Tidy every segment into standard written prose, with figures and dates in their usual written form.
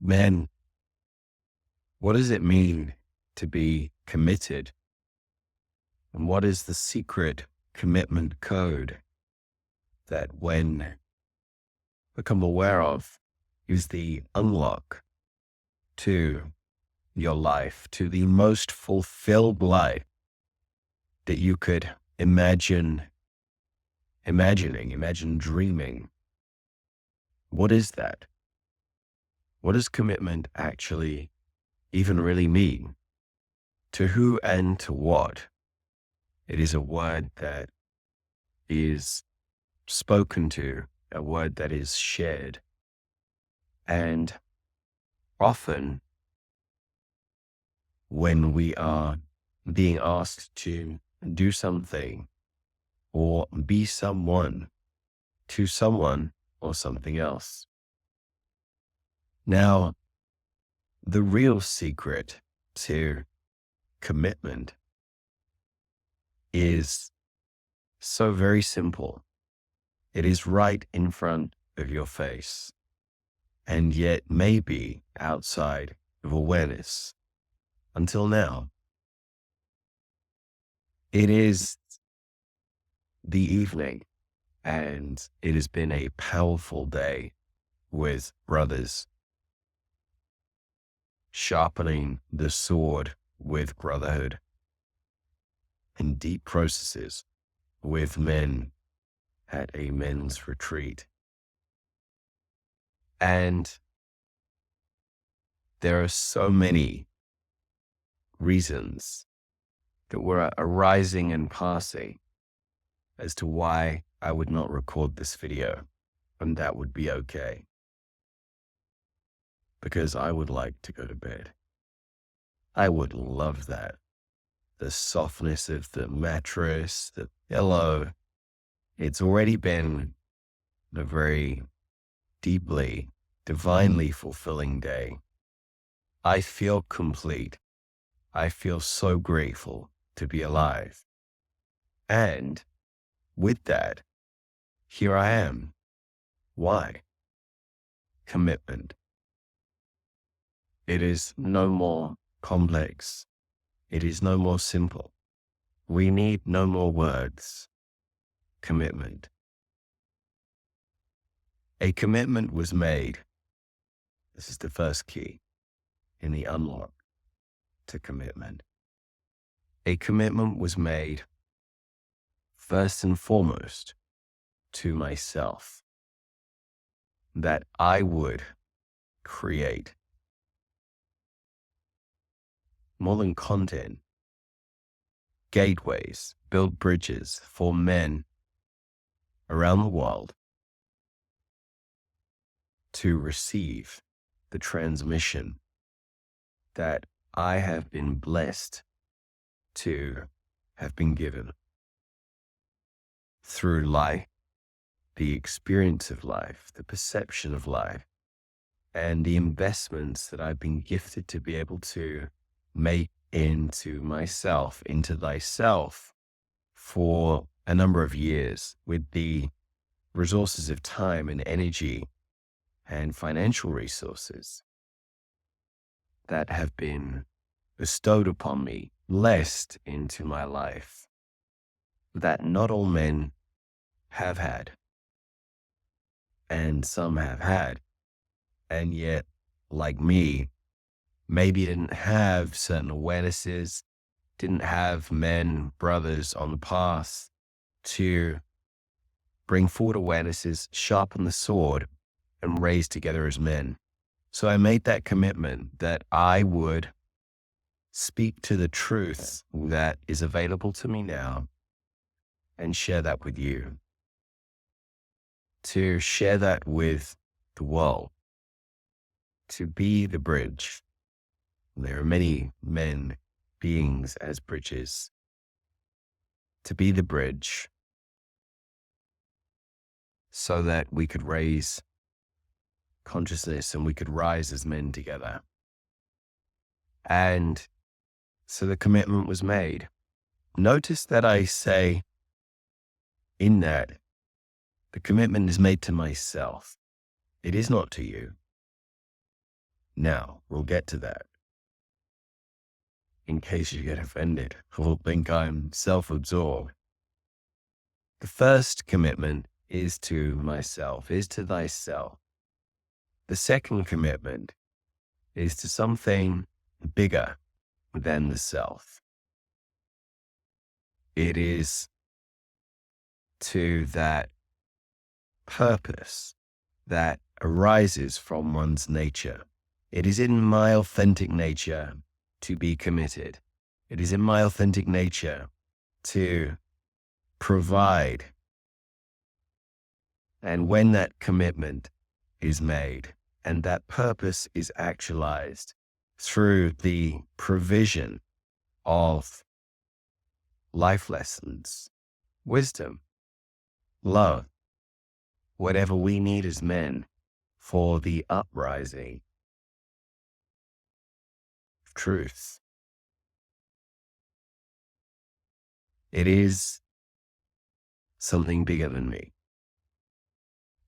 Man, what does it mean to be committed? And what is the secret commitment code that, when become aware of, is the unlock to your life, to the most fulfilled life that you could imagine dreaming? What is that? What does commitment actually even really mean? To who and to what? It is a word that is spoken to, a word that is shared. And often, when we are being asked to do something or be someone to someone or something else. Now, the real secret to commitment is so very simple. It is right in front of your face, and yet maybe outside of awareness until now. It is the evening, and it has been a powerful day with brothers, sharpening the sword with brotherhood, and deep processes with men at a men's retreat. And there are so many reasons that were arising and passing as to why I would not record this video, and that would be okay. Because I would like to go to bed. I would love that. The softness of the mattress, the pillow. It's already been a very deeply, divinely fulfilling day. I feel complete. I feel so grateful to be alive. And with that, here I am. Why? Commitment. It is no more complex. It is no more simple. We need no more words. Commitment. A commitment was made. This is the first key in the unlock to commitment. A commitment was made first and foremost to myself, that I would create more than content, gateways, build bridges for men around the world to receive the transmission that I have been blessed to have been given through life, the experience of life, the perception of life, and the investments that I've been gifted to be able to make into myself, into thyself, for a number of years, with the resources of time and energy and financial resources that have been bestowed upon me, blessed into my life, that not all men have had, and some have had, and yet, like me, maybe didn't have certain awarenesses, didn't have men, brothers on the path to bring forward awarenesses, sharpen the sword, and raise together as men. So I made that commitment that I would speak to the truth that is available to me now and share that with you. To share that with the world. To be the bridge. There are many men, beings as bridges. To be the bridge so that we could raise consciousness and we could rise as men together. And so the commitment was made. Notice that I say in that the commitment is made to myself. It is not to you. Now, we'll get to that. In case you get offended or think I'm self-absorbed. The first commitment is to myself, is to thyself. The second commitment is to something bigger than the self. It is to that purpose that arises from one's nature. It is in my authentic nature to be committed. It is in my authentic nature to provide. And when that commitment is made and that purpose is actualized through the provision of life lessons, wisdom, love, whatever we need as men for the uprising of truth. It is something bigger than me,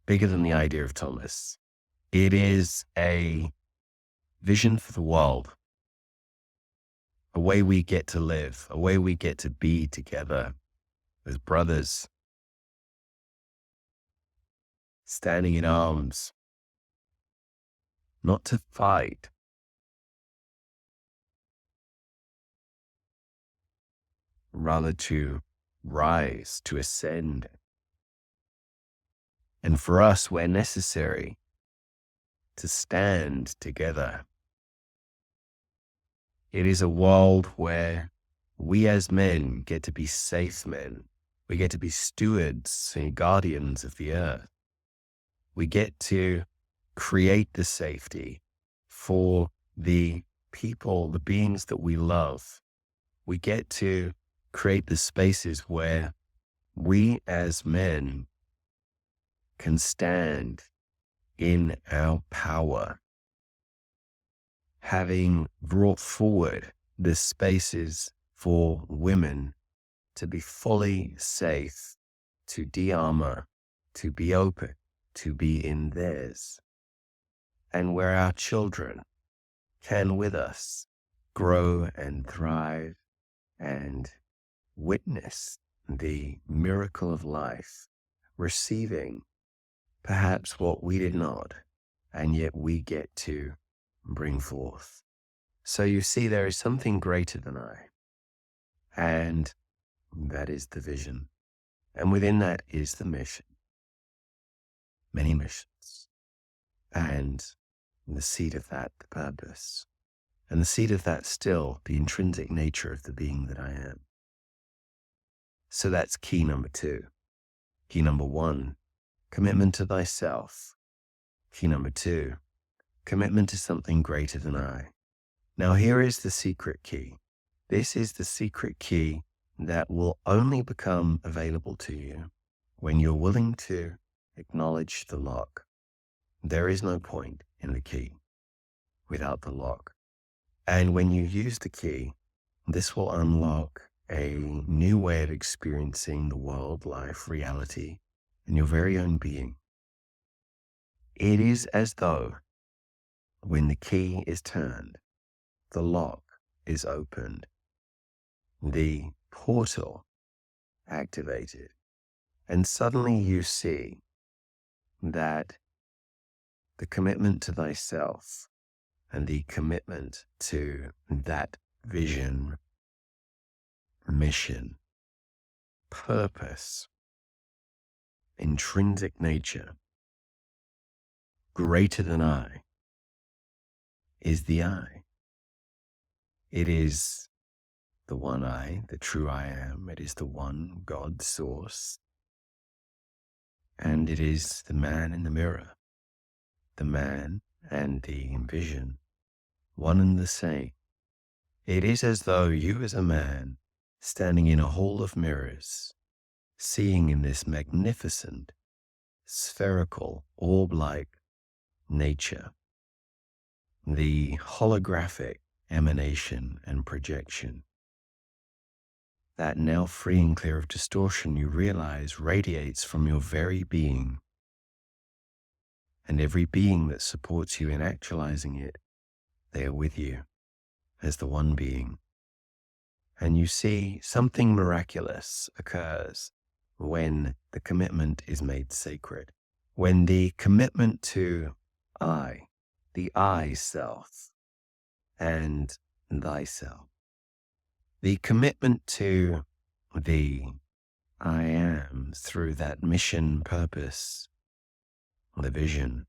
bigger than the idea of Thomas. It is a vision for the world, a way we get to live, a way we get to be together as brothers, standing in arms, not to fight, rather to rise, to ascend. And for us, where necessary, to stand together. It is a world where we as men get to be safe men. We get to be stewards and guardians of the earth. We get to create the safety for the people, the beings that we love. We get to create the spaces where we as men can stand in our power, having brought forward the spaces for women to be fully safe, to de-armor, to be open, to be in theirs, and where our children can with us grow and thrive and witness the miracle of life, receiving perhaps what we did not, and yet we get to bring forth. So you see, there is something greater than I, and that is the vision. And within that is the mission, many missions, and the seed of that, the purpose, and the seed of that still the intrinsic nature of the being that I am. So that's key number 2. Key number 1, commitment to thyself. Key number 2, commitment to something greater than I. Now here is the secret key. This is the secret key that will only become available to you when you're willing to acknowledge the lock. There is no point in the key without the lock. And when you use the key, this will unlock a new way of experiencing the world, life, reality, and your very own being. It is as though when the key is turned, the lock is opened, the portal activated, and suddenly you see that the commitment to thyself and the commitment to that vision, mission, purpose, intrinsic nature, greater than I, is the I. It is the one I, the true I am. It is the one God source. And it is the man in the mirror, the man and the vision, one and the same. It is as though you as a man standing in a hall of mirrors, seeing in this magnificent, spherical, orb-like nature, the holographic emanation and projection, that now free and clear of distortion, you realize radiates from your very being, and every being that supports you in actualizing it They are with you as the one being. And you see something miraculous occurs when the commitment is made sacred. When the commitment to I, the I self, and thyself, the commitment to the I am through that mission, purpose, the vision,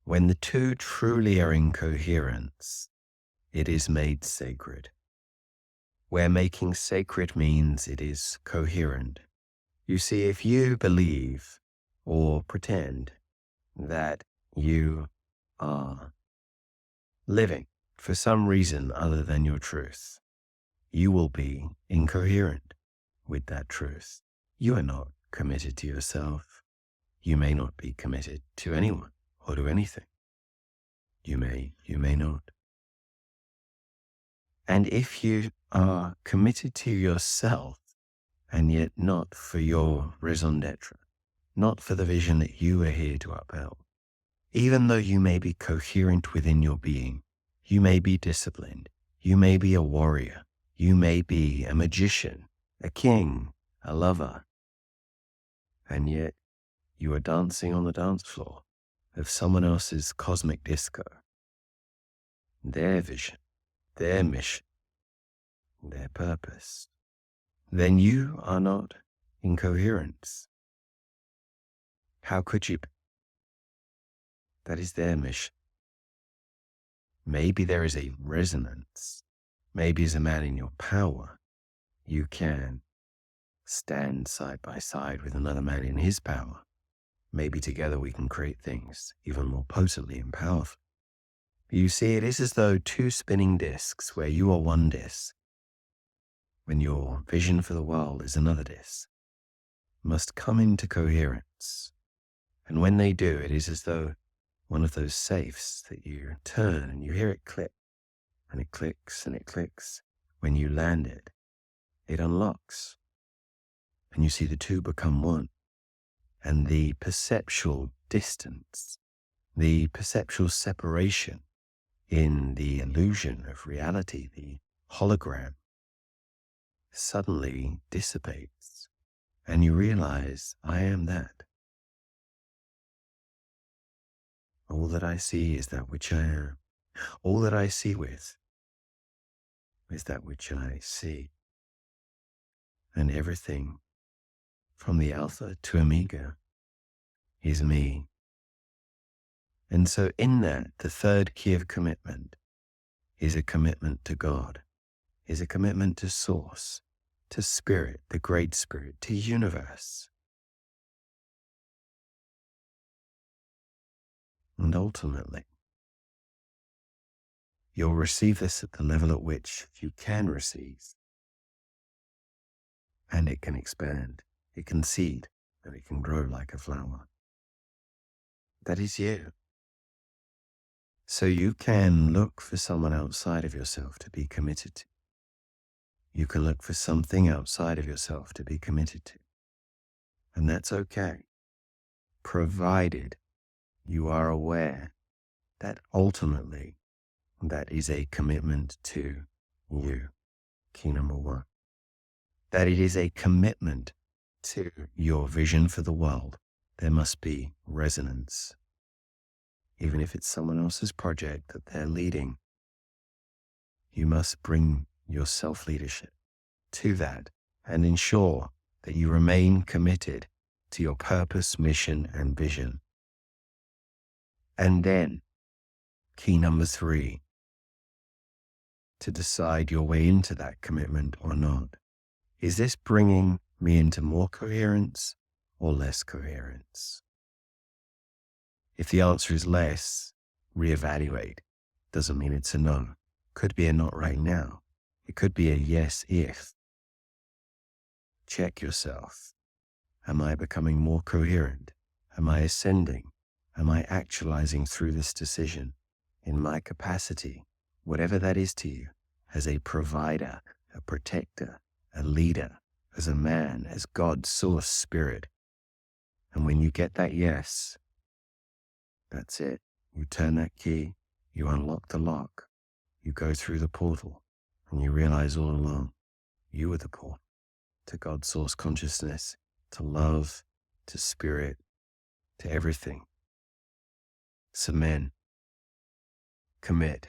when the two truly are in coherence, it is made sacred. Where making sacred means it is coherent. You see, if you believe or pretend that you are living for some reason other than your truth, you will be incoherent with that truth. You are not committed to yourself. You may not be committed to anyone or to anything. You may not. And if you are committed to yourself, and yet not for your raison d'etre, not for the vision that you are here to uphold, even though you may be coherent within your being, you may be disciplined, you may be a warrior, you may be a magician, a king, a lover, and yet you are dancing on the dance floor of someone else's cosmic disco, their vision, their mission, their purpose, then you are not in coherence. How could you be? That is their mission. Maybe there is a resonance. Maybe as a man in your power, you can stand side by side with another man in his power. Maybe together we can create things even more potently and powerful. You see, it is as though two spinning discs where you are one disc, when your vision for the world is another disc, must come into coherence. And when they do, it is as though one of those safes that you turn and you hear it click, and it clicks and it clicks. When you land it, it unlocks, and you see the two become one. And the perceptual distance, the perceptual separation in the illusion of reality, the hologram, suddenly dissipates, and you realize, I am that. All that I see is that which I am. All that I see with is that which I see. And everything from the alpha to omega is me. And so in that, the third key of commitment is a commitment to God, is a commitment to source, to spirit, the great spirit, to universe. And ultimately, you'll receive this at the level at which you can receive. And it can expand, it can seed, and it can grow like a flower. That is you. So you can look for someone outside of yourself to be committed to. You can look for something outside of yourself to be committed to. And that's okay, provided you are aware that ultimately that is a commitment to you, key number one. That it is a commitment to your vision for the world. There must be resonance. Even if it's someone else's project that they're leading, you must bring your self-leadership to that and ensure that you remain committed to your purpose, mission, and vision. And then, key number three, to decide your way into that commitment or not. Is this bringing me into more coherence or less coherence? If the answer is less, reevaluate. Doesn't mean it's a no. Could be a not right now. It could be a yes if. Check yourself. Am I becoming more coherent? Am I ascending? Am I actualizing through this decision in my capacity, whatever that is to you, as a provider, a protector, a leader, as a man, as God's source spirit? And when you get that yes, that's it. You turn that key, You unlock the lock. You go through the portal, and you realize all along you were the portal to God's source consciousness, to love, to spirit, to everything. So men, commit,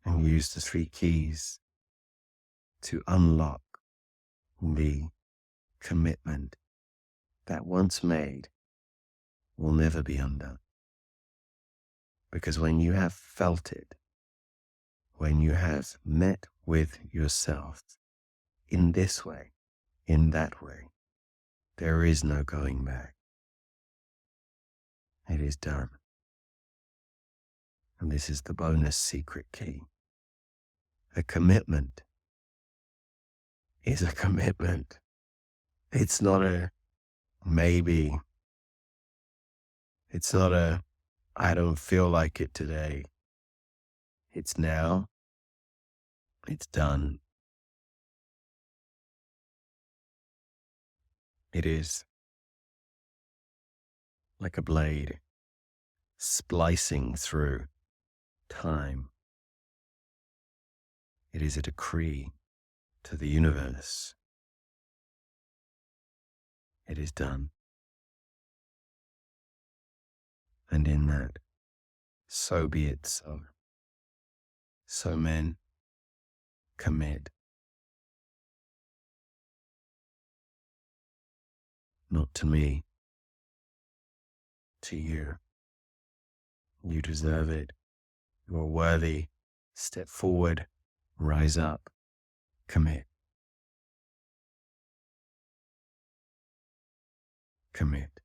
and use the 3 keys to unlock the commitment that once made will never be undone. Because when you have felt it, when you have met with yourself in this way, in that way, there is no going back. It is done. And this is the bonus secret key. A commitment is a commitment. It's not a maybe. It's not a I don't feel like it today. It's now. It's done. It is like a blade splicing through time. It is a decree to the universe. It is done. And in that, so be it so. So men, commit. Not to me, to you. You deserve it. You are worthy. Step forward, rise up, commit. Commit.